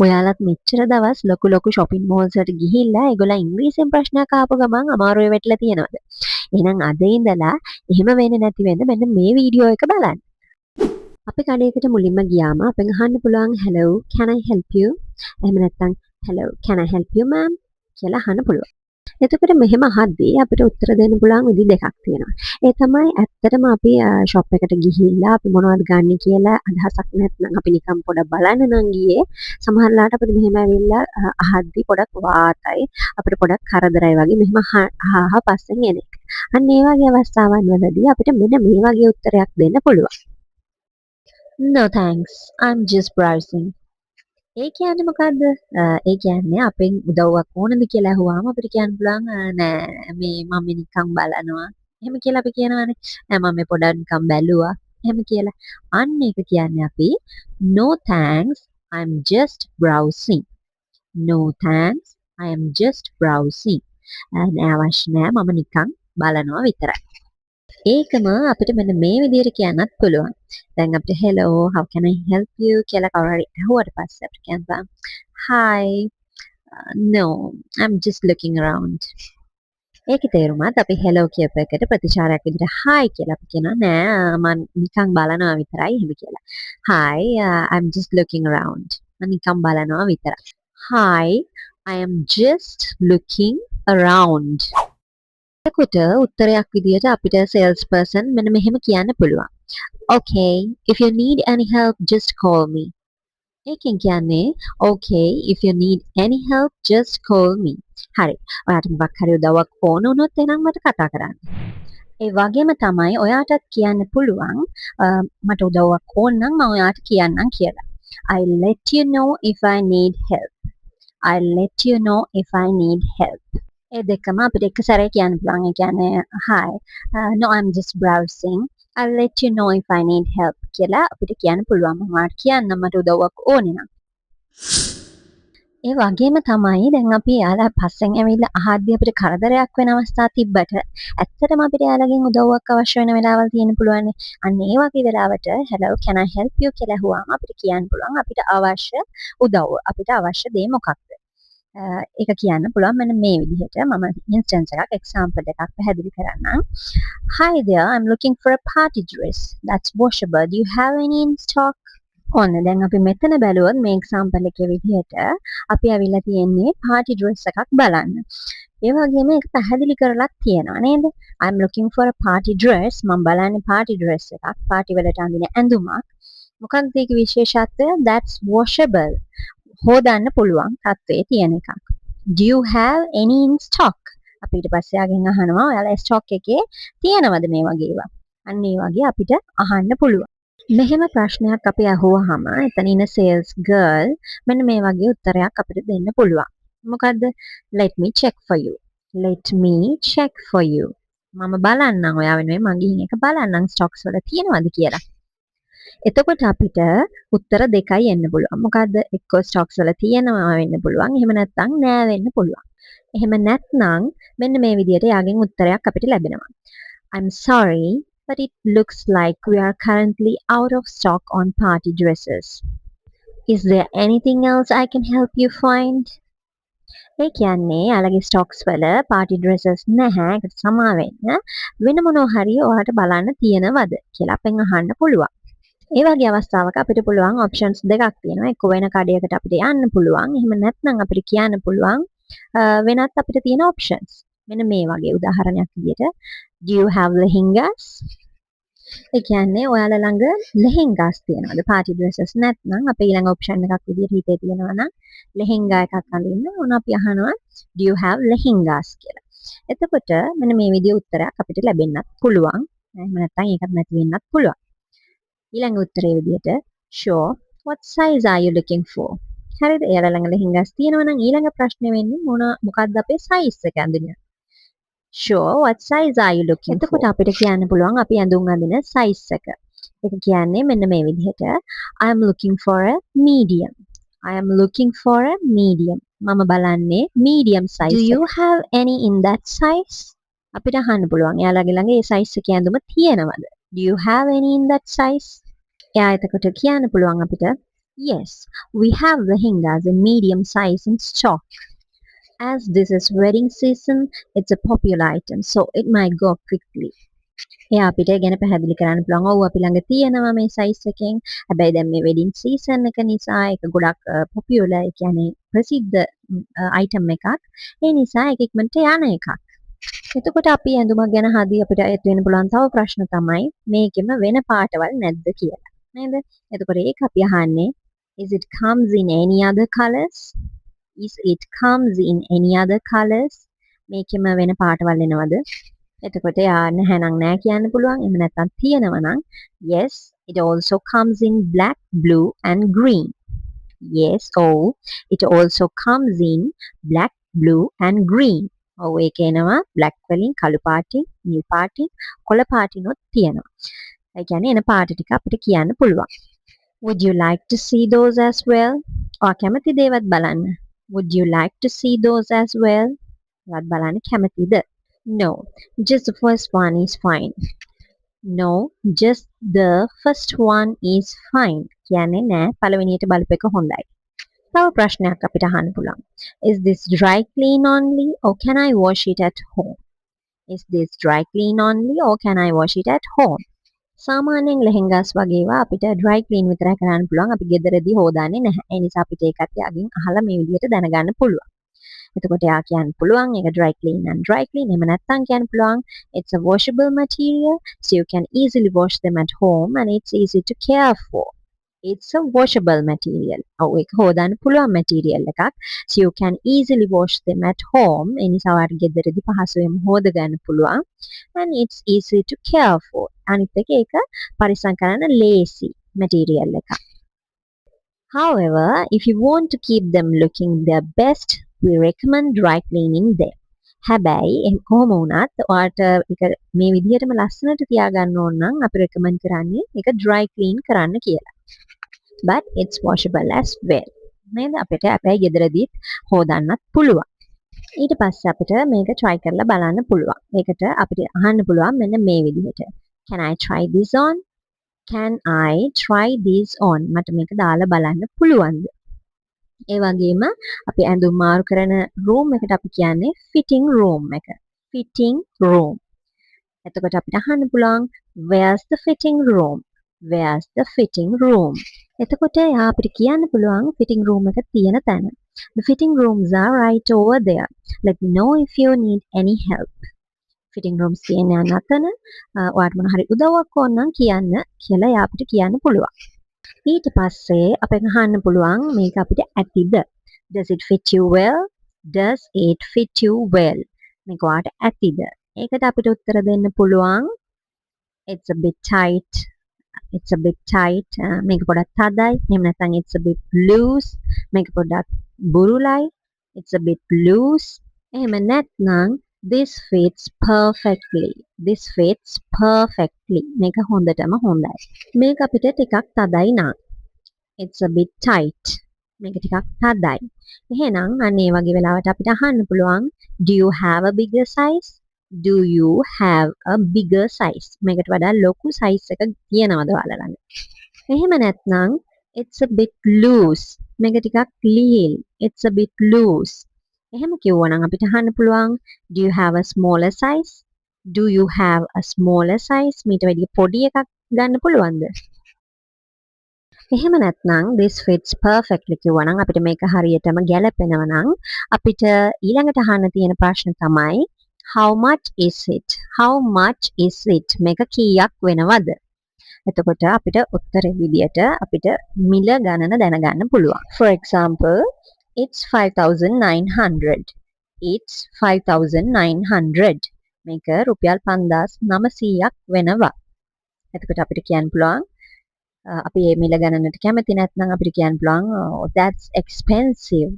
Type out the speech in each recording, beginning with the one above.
ඔයාලත් මෙච්චර දවස් ලොකු shopping malls වලට ගිහිල්ලා ඒගොල්ලෝ ඉංග්‍රීසියෙන් ප්‍රශ්නයක් අහපු ගමන් අමාරුවේ වැටිලා තියෙනවද? එහෙනම් අද ඉඳලා එහෙම වෙන්නේ නැති වෙන්න මෙන්න මේ වීඩියෝ එක බලන්න. අපි කඩේකට මුලින්ම ගියාම අපෙන් අහන්න පුළුවන් hello can I help you? එහෙම නැත්නම් hello can I help you ma'am කියලා අහන්න පුළුවන්. එතකොට මෙහෙම අහද්දී අපිට උත්තර දෙන්න පුළුවන් විදි දෙකක් තියෙනවා. ඒ තමයි ඇත්තටම අපි ෂොප් එකට ගිහිල්ලා අපි මොනවද ගන්න කියලා අදහසක් නැත්නම් අපි නිකන් පොඩක් බලන්න නම් ගියේ සමහරලාට අපිට මෙහෙම ඇවිල්ලා අහද්දී පොඩක් වාතයි අපිට පොඩක් කරදරයි වගේ මෙහෙම අහහ පස්සෙන් එන එක. අන්න ඒ වගේ අවස්ථාවන් වලදී අපිට මෙන්න මේ වගේ උත්තරයක් දෙන්න පුළුවන්. No thanks. I'm just browsing. ඒ කියන්නේ මොකද්ද? ඒ කියන්නේ අපෙන් උදව්වක් ඕනද කියලා අහුවාම අපිට කියන්න පුළුවන් නෑ මේ මම නිකන් බලනවා. එහෙම කියලා අපි කියනවානේ. නෑ මම මේ පොඩක් නිකන් බැලුවා. එහෙම කියලා. අන්න ඒක කියන්නේ අපි no thanks I'm just browsing. No thanks I am just browsing. නෑ අවශ්‍ය නෑ මම නිකන් බලනවා විතරයි. ඒකම අපිට මෙන්න මේ විදිහට කියන්නත් පුළුවන්. දැන් අපිට hello how can I help you කියලා කවුරු හරි අහුවට පස්සේ අපිට කියන්න hi no I'm just looking around. ඒකේ තේරුමත් අපි hello කියප එකට ප්‍රතිචාරයක් විදිහට hi කියලා අපි කියනවා නෑ මම නිකන් බලනවා විතරයි එහෙම කියලා. hi I'm just looking around. මම නිකන් බලනවා විතරයි. hi I am just looking around. එතකොට උත්තරයක් විදියට අපිට sales person මෙන්න මෙහෙම කියන්න පුළුවන්. Okay, if you need any help just call me. ඒකෙන් කියන්නේ okay, if you need any help just call me. හරි. ඔයාට මොකක් හරි උදව්වක් ඕන වුණොත් එහෙනම් මට කතා කරන්න. ඒ වගේම තමයි ඔයාටත් කියන්න පුළුවන් මට උදව්වක් ඕන නම් මම ඔයාට කියන්නම් කියලා. I'll let you know if I need help. I'll let you know if I need help. ඒ දෙකම අපිට එක සැරේ කියන්න පුළුවන්. ඒ කියන්නේ hi no I'm just browsing. I'll let you know if I need help කියලා අපිට කියන්න පුළුවන්. මම කියන්න මට උදව්වක් ඕනේ නම්. ඒ වගේම තමයි දැන් අපි යාලා පස්සෙන් ඇවිල්ලා අහද්දී අපිට කරදරයක් වෙන අවස්ථා තිබ්බට ඇත්තටම අපිට යාලගෙන් උදව්වක් අවශ්‍ය වෙන වෙලාවල් තියෙන්න පුළුවන්. අන්න ඒ වගේ වෙලාවට hello can I help you කියලා අහුවාම අපිට කියන්න පුළුවන් අපිට අවශ්‍ය උදව්ව. අපිට අවශ්‍ය දේ මොකක්ද? ඒක කියන්න පුළුවන් මෙන්න මේ විදිහට මම instance එකක් example එකක් පැහැදිලි කරන්නම්. Hi there, I'm looking for a party dress that's washable. Do you have any in stock? ඔන්න දැන් අපි මෙතන බැලුවොත් මේ example එකේ විදිහට අපි අවිල්ලා තියෙන්නේ party dress එකක් බලන්න. ඒ වගේම ඒක පැහැදිලි කරලා තියෙනවා නේද? I'm looking for a party dress. මම බලන්නේ party dress එකක්. party වලට අඳින ඇඳුමක්. මොකක්ද ඒකේ විශේෂත්වය? That's washable. හොදන්න පුළුවන් තත්ත්වයේ තියෙන එකක්. Do you have any in stock? අපි ඊට පස්සේ ආගෙන් අහනවා ඔයාලා ස්ටොක් එකේ තියෙනවද මේ වගේ ඒවා? අන්න ඒ වගේ අපිට අහන්න පුළුවන්. මෙහෙම ප්‍රශ්නයක් අපි අහුවාම එතන ඉන්න sales girl මෙන්න මේ වගේ උත්තරයක් අපිට දෙන්න පුළුවන්. මොකද්ද? Let me check for you. Let me check for you. මම බලන්නම් ඔයා වෙනුවෙන් මම ගිහින් එක බලන්නම් ස්ටොක්ස් වල තියෙනවද කියලා. එතකොට අපිට උත්තර දෙකයි එන්න පුළුවන්. මොකද්ද? එක්ක ස්ටොක්ස් වල තියෙනවා වෙන්න පුළුවන්. එහෙම නැත්නම් නෑ වෙන්න පුළුවන්. එහෙම නැත්නම් මෙන්න මේ විදිහට යාගෙන් උත්තරයක් අපිට ලැබෙනවා. I'm sorry, but it looks like we are currently out of stock on party dresses. Is there anything else I can help you find? ඒ කියන්නේ යාලගේ ස්ටොක්ස් වල party dresses නැහැ. ඒකට සමා වෙන්න වෙන මොනවා හරි ඔයාලට බලන්න තියෙනවද කියලා අපෙන් අහන්න පුළුවන්. ඒ වගේ අවස්ථාවක අපිට පුළුවන් ඔප්ෂන්ස් දෙකක් තියෙනවා. එක්ක වෙන කඩයකට අපිට යන්න පුළුවන්. එහෙම නැත්නම් අපිට කියන්න පුළුවන් වෙනත් අපිට තියෙන ඔප්ෂන්ස්. මෙන්න මේ වගේ උදාහරණයක් විදිහට do you have lehengas? ඒ කියන්නේ ඔයාලා ළඟ lehengas තියෙනවද? party dresses නැත්නම් අපේ ඊළඟ ඔප්ෂන් එකක් විදිහට හිතේ තියෙනවා නම් lehenga එකක් අඳින්න ඕන අපි අහනවා do you have lehengas කියලා. එතකොට මෙන්න මේ විදිහේ උත්තරයක් අපිට ලැබෙන්නත් පුළුවන්. එහෙම නැත්නම් ඒකත් නැති වෙන්නත් පුළුවන්. ඊළඟ උත්තරේ විදිහට sure what size are you looking for? හරිද? එයාලා ළඟ lehengas තියෙනවා නම් ඊළඟ ප්‍රශ්නේ වෙන්නේ මොකක්ද අපේ size එක අඳින්න. sure what size are you looking for? එතකොට අපිට කියන්න පුළුවන් අපි ඇඳුම් අඳින size එක. ඒක කියන්නේ මෙන්න මේ විදිහට I am looking for a medium. I am looking for a medium. මම බලන්නේ medium size. Do you have any in that size? අපිට අහන්න පුළුවන් එයාලගේ ළඟ ඒ size එකේ ඇඳුම තියෙනවද? Do you have any in that size? එයා එතකොට කියන්න පුළුවන් අපිට Yes, we have lehengas in medium size in stock. As this is wedding season, it's a popular item, so it might go quickly. එයා අපිට ගැන පැහැදිලි කරන්න පුළුවන්. ඔව් අපි ළඟ තියෙනවා මේ සයිස් එකෙන්. හැබැයි දැන් මේ වෙඩින් සීසන් එක නිසා ඒක ගොඩක් පොපියුලර් ඒ කියන්නේ ප්‍රසිද්ධ අයිටම් එකක්. ඒ නිසා ඒක ඉක්මනට යන එකක්. එතකොට අපි ඇඳුමක් ගැන හදී අපිට ඒත් වෙන්න පුළුවන් තව ප්‍රශ්න තමයි මේකෙම වෙන පාටවල් නැද්ද කියලා. නේද? එතකොට ඒක අපි අහන්නේ is it comes in any other colors? Is it comes in any other colors? මේකෙම වෙන පාටවල් එනවද? එතකොට යා නැහැනම් නෑ කියන්න පුළුවන්. එහෙම නැත්නම් තියෙනවා නම් yes, it also comes in black, blue and green. Yes, oh, it also comes in black, blue and green. ඔව් ඒක එනවා black වලින්, කළු පාටින්, නිල් පාටින්, කොළ පාටිනොත් තියෙනවා. ඒ කියන්නේ එන පාට ටික අපිට කියන්න පුළුවන්. Would you like to see those as well? ඔයා කැමතිද ඒවත් බලන්න? Would you like to see those as well? ඒවත් බලන්න කැමතිද? No, just the first one is fine. No, just the first one is fine. කියන්නේ නෑ පළවෙනියට බලපු එක හොඳයි. තව ප්‍රශ්නයක් අපිට අහන්න පුළුවන්. Is this dry clean only or can I wash it at home? Is this dry clean only or can I wash it at home? සාමාන්‍යයෙන් ලෙහෙන්ගාස් වගේ ඒවා අපිට dry clean විතරයි කරන්න පුළුවන්. අපි ගෙදරදී හොදාන්නේ නැහැ. ඒ නිසා අපිට ඒකත් යාගින් අහලා මේ විදිහට දැනගන්න පුළුවන්. එතකොට යා කියන්න පුළුවන් ඒක dry clean and dry clean. එහෙම නැත්නම් කියන්න පුළුවන් it's a washable material so you can easily wash them at home and it's easy to care for. It's a washable material. ඔව් ඒක හොදන්න පුළුවන් material එකක්. So you can easily wash them at home. ඒ නිසා ඔයාලට ගෙදරදී පහසුවෙන් හොද ගන්න පුළුවන්. And it's easy to care for. අනිත් එක ඒක පරිස්සම් කරන්න lazy material එකක්. However, if you want to keep them looking their best, we recommend dry cleaning them. හැබැයි කොහොම වුණත් ඔයාලට ඒක මේ විදිහටම ලස්සනට තියාගන්න ඕන නම් අපි recommend කරන්නේ ඒක dry clean කරන්න කියලා. But it's washable as well. නේද? අපිට අපේ ගෙදරදීත් හොදන්නත් පුළුවන්. ඊට පස්සේ අපිට මේක try කරලා බලන්න පුළුවන්. මේකට අපිට අහන්න පුළුවන් මෙන්න මේ විදිහට. Can I try this on? Can I try this on? මට මේක දාලා බලන්න පුළුවන්ද? ඒ වගේම අපි ඇඳුම් මාරු කරන room එකට අපි කියන්නේ fitting room එක. Fitting room. එතකොට අපිට අහන්න පුළුවන් where's the fitting room? Where's the fitting room? එතකොට යා අපිට කියන්න පුළුවන් fitting room එක තියෙන තැන. The fitting rooms are right over there. Let me know if you need any help. Fitting rooms තියෙන අතන ඔයාලට මොන හරි උදව්වක් ඕන නම් කියන්න කියලා යා අපිට කියන්න පුළුවන්. ඊට පස්සේ අපෙන් අහන්න පුළුවන් මේක අපිට ඇතිද? Does it fit you well? Does it fit you well? මේක ඔයාලට ඇතිද? ඒකට අපිට උත්තර දෙන්න පුළුවන් it's a bit tight. It's a bit tight. මේක පොඩක් තදයි. එහෙම නැත්නම් it's a bit loose. මේක පොඩක් බුරුලයි. It's a bit loose. එහෙම නැත්නම් this fits perfectly. This fits perfectly. මේක හොඳටම හොඳයි. මේක අපිට ටිකක් තදයි නා. It's a bit tight. මේක ටිකක් තදයි. එහෙනම් අන්න ඒ වගේ වෙලාවට අපිට අහන්න පුළුවන් do you have a bigger size? Do you have a bigger size? මේකට වඩා ලොකු size එකක් තියනවද ඔයාලා ළඟ? එහෙම නැත්නම් it's a bit loose. මේක ටිකක් ලිහිල්. It's a bit loose. එහෙම කිව්වනම් අපිට අහන්න පුළුවන් do you have a smaller size? Do you have a smaller size? මීට වැඩිය පොඩි එකක් ගන්න පුළුවන්ද? එහෙම නැත්නම් this fits perfectly කිව්වනම් අපිට මේක හරියටම ගැලපෙනවා නම් අපිට ඊළඟට අහන්න තියෙන ප්‍රශ්න තමයි how much is it? How much is it? මේක කීයක් වෙනවද? එතකොට අපිට උත්තරේ විදියට අපිට මිල ගණන දැනගන්න පුළුවන්. For example, it's 5,900. It's 5,900. මේක රුපියල් 5,900ක් වෙනවා. එතකොට අපිට කියන්න පුළුවන් අපි මේ මිල ගණනට කැමති නැත්නම් අපිට කියන්න පුළුවන් oh, that's expensive.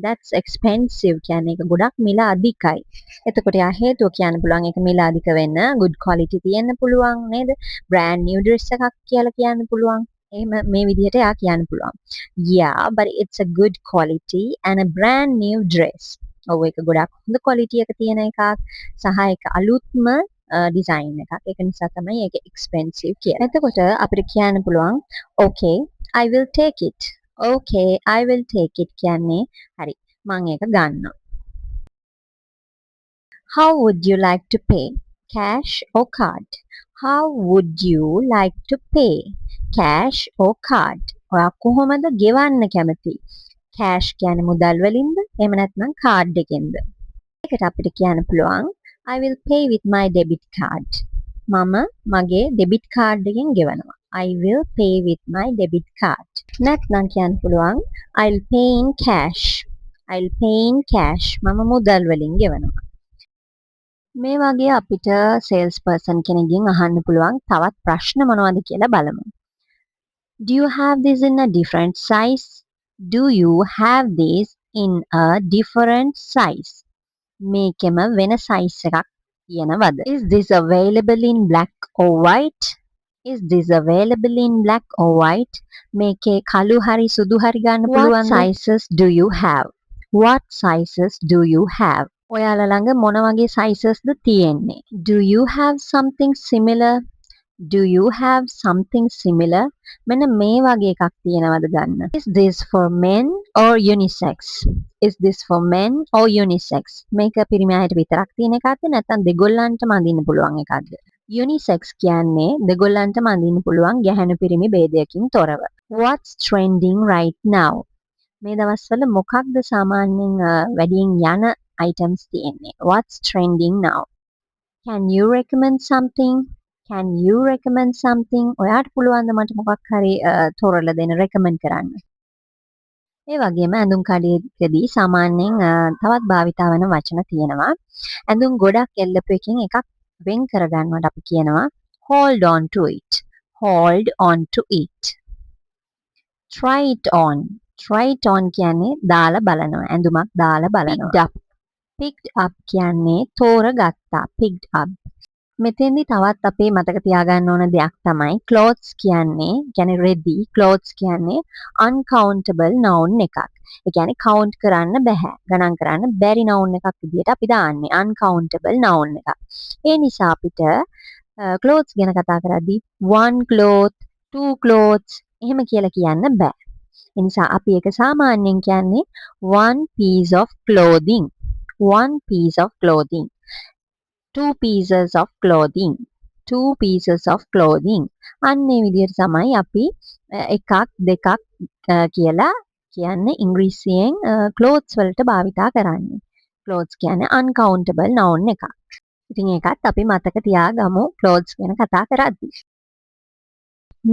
That's expensive කියන්නේ ඒක ගොඩක් මිල අධිකයි. එතකොට යා හේතුව කියන්න පුළුවන් ඒක මිල අධික වෙන්න good quality තියෙන්න පුළුවන් නේද? brand new dress එකක් කියලා කියන්න පුළුවන්. එහෙම මේ විදිහට යා කියන්න පුළුවන්. Yeah, but it's a good quality and a brand new dress. ඔව් ඒක ගොඩක් හොඳ quality එක තියෙන එකක් සහ ඒක අලුත්ම design එකක්. ඒක නිසා තමයි ඒක expensive කියන්නේ. එතකොට අපිට කියන්න පුළුවන් okay, I will take it. Okay, I will take it කියන්නේ හරි මම ඒක ගන්නවා. How would you like to pay? Cash or card? How would you like to pay? Cash or card? ඔයා කොහොමද ගෙවන්න කැමති? Cash කියන්නේ මුදල් වලින්ද? එහෙම නැත්නම් card එකෙන්ද? ඒකට අපිට කියන්න පුළුවන් I will pay with my debit card. මම මගේ debit card එකෙන් ගෙවනවා. I will pay with my debit card. නැත්නම් කියන්න පුළුවන් I'll pay in cash. I'll pay in cash. මම මුදල් වලින් ගෙවනවා. මේ වගේ අපිට sales person කෙනෙක්ගෙන් අහන්න පුළුවන් තවත් ප්‍රශ්න මොනවද කියලා බලමු. Do you have this in a different size? Do you have this in a different size? මේකෙම වෙන size එකක් තියෙනවද? Is this available in black or white? Is this available in black or white? මේකේ කළු හරි සුදු හරි ගන්න පුළුවන්ද? What sizes do you have? What sizes do you have? ඔයාලා ළඟ මොන වගේ sizes ද තියෙන්නේ? Do you have something similar? Do you have something similar? මෙන්න මේ වගේ එකක් තියෙනවද ගන්න. Is this for men or unisex? Is this for men or unisex? මේක පිරිමි අයට විතරක් තියෙන එකක්ද නැත්නම් දෙගොල්ලන්ටම අඳින්න පුළුවන් එකක්ද? Unisex කියන්නේ දෙගොල්ලන්ටම අඳින්න පුළුවන් ගැහැණු පිරිමි ભેදයකින් තොරව. What's trending right now? මේ දවස්වල මොකක්ද සාමාන්‍යයෙන් වැඩියෙන් යන items තියෙන්නේ? What's trending now? Can you recommend something? Can you recommend something? ඔයාට පුළුවන් ද මට මොකක් හරි තොරලා දෙන්න recommend කරන්න? ඒ වගේම ඇඳුම් කඩේකදී සාමාන්‍යයෙන් තවත් භාවිතා වෙන වචන තියෙනවා. ඇඳුම් ගොඩක් එල්ලපු එකකින් එකක් වෙන් කරගන්නවට අපි කියනවා hold on to it. Hold on to it. Try it on. Try it on කියන්නේ දාලා බලනවා. ඇඳුමක් දාලා බලනවා. Picked up. Picked up කියන්නේ තෝරගත්තා. Picked up. මෙතෙන්දි තවත් අපේ මතක තියාගන්න ඕන දෙයක් තමයි clothes කියන්නේ ready. Clothes කියන්නේ uncountable noun එකක්. ඒ කියන්නේ count කරන්න බෑ. ගණන් කරන්න බැරි noun එකක් විදිහට අපි දාන්නේ uncountable noun එකක්. ඒ නිසා අපිට clothes ගැන කතා කරද්දී one cloth, two clothes එහෙම කියලා කියන්න බෑ. ඒ නිසා අපි ඒක සාමාන්‍යයෙන් කියන්නේ one piece of clothing. One piece of clothing. Two pieces of clothing. Two pieces of clothing. අන්න ඒ විදිහට තමයි අපි එකක් දෙකක් කියලා කියන්නේ ඉංග්‍රීසියෙන් clothes වලට භාවිතා කරන්නේ. clothes කියන්නේ uncountable noun එකක්. ඉතින් ඒකත් අපි මතක තියාගමු clothes ගැන කතා කරද්දී.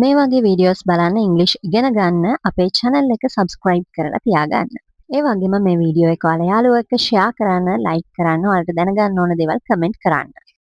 මේ වගේ වීඩියෝස් බලන්න ඉංග්‍රීසි ඉගෙන ගන්න අපේ channel එක subscribe කරලා තියාගන්න. ඒ වගේම මේ වීඩියෝ එක ඔයාලා යාළුවෝ එක්ක share කරන්න, like කරන්න, ඔයාලට දැනගන්න ඕන දේවල් comment කරන්න.